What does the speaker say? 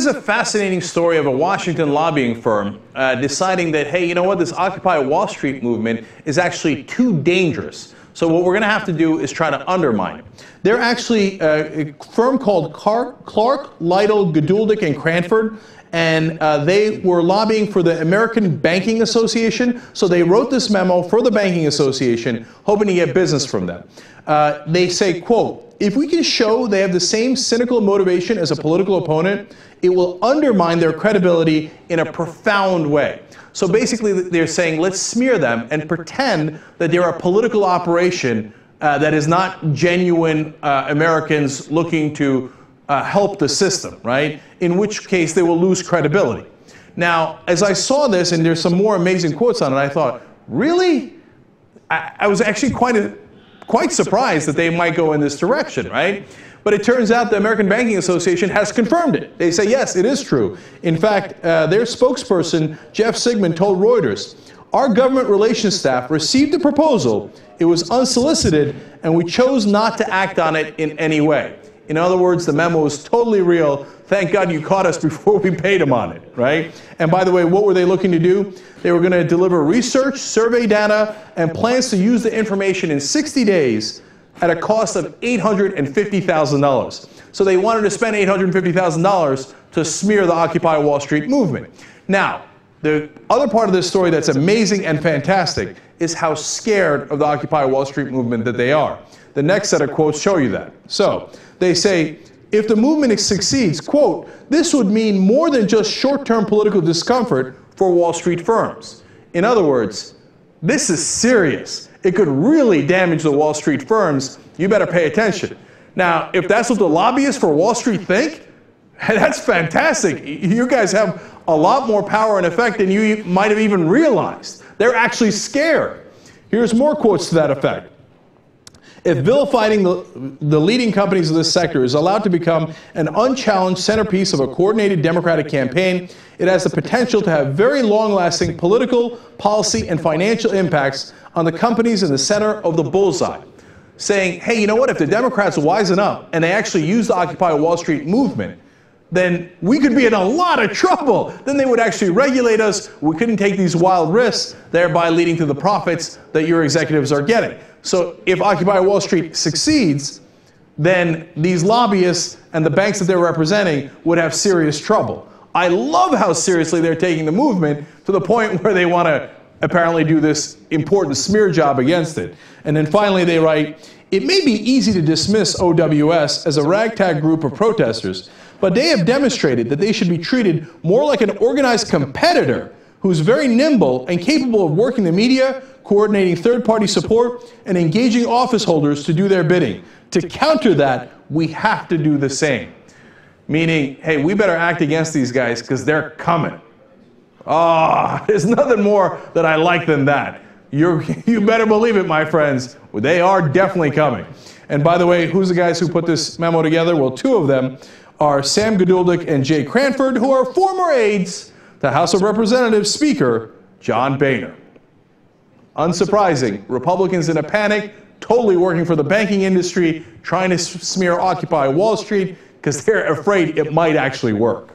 is a fascinating story of a Washington lobbying firm deciding that, hey, you know what, this Occupy Wall Street movement is actually too dangerous. So what we're going to have to do is try to undermine it. They're actually a firm called Clark, Lytle, Geduldig, and Cranford, and they were lobbying for the American Banking Association. So they wrote this memo for the Banking Association, hoping to get business from them. They say, quote, if we can show they have the same cynical motivation as a political opponent, it will undermine their credibility in a profound way. So basically they're saying, let's smear them and pretend that they're a political operation that is not genuine Americans looking to help the system, right? In which case they will lose credibility. Now, as I saw this, and there's some more amazing quotes on it, I thought, really? I was actually quite surprised that they might go in this direction, right? But it turns out the American Banking Association has confirmed it. They say, yes, it is true. In fact, their spokesperson, Jeff Sigmund, told Reuters, our government relations staff received a proposal, it was unsolicited, and we chose not to act on it in any way. In other words, the memo is totally real. Thank God you caught us before we paid them on it, right? And by the way, what were they looking to do? They were going to deliver research, survey data, and plans to use the information in 60 days at a cost of $850,000. So they wanted to spend $850,000 to smear the Occupy Wall Street movement. Now, the other part of this story that's amazing and fantastic is how scared of the Occupy Wall Street movement that they are. The next set of quotes show you that. So they say, if the movement succeeds, quote, this would mean more than just short-term political discomfort for Wall Street firms. In other words, this is serious. It could really damage the Wall Street firms. You better pay attention. Now, if that's what the lobbyists for Wall Street think, that's fantastic. You guys have a lot more power and effect than you might have even realized. They're actually scared. Here's more quotes to that effect. If vilifying the leading companies of this sector is allowed to become an unchallenged centerpiece of a coordinated Democratic campaign, it has the potential to have very long-lasting political, policy, and financial impacts on the companies in the center of the bullseye. Saying, hey, you know what, if the Democrats wisen up and they actually use the Occupy Wall Street movement, then we could be in a lot of trouble. Then they would actually regulate us. We couldn't take these wild risks, thereby leading to the profits that your executives are getting. So if Occupy Wall Street succeeds, then these lobbyists and the banks that they're representing would have serious trouble. I love how seriously they're taking the movement to the point where they want to apparently do this important smear job against it. And then finally they write, it may be easy to dismiss OWS as a ragtag group of protesters, but they have demonstrated that they should be treated more like an organized competitor who's very nimble and capable of working the media, coordinating third-party support, and engaging office holders to do their bidding. To counter that, we have to do the same. Meaning, hey, we better act against these guys because they're coming. Ah, there's nothing more that I like than that. You better believe it, my friends. They are definitely coming. And by the way, who's the guys who put this memo together? Well, two of them are Sam Geduldig and Jay Cranford, who are former aides to House of Representatives Speaker John Boehner. Unsurprising, Republicans in a panic, totally working for the banking industry, trying to smear Occupy Wall Street because they're afraid it might actually work.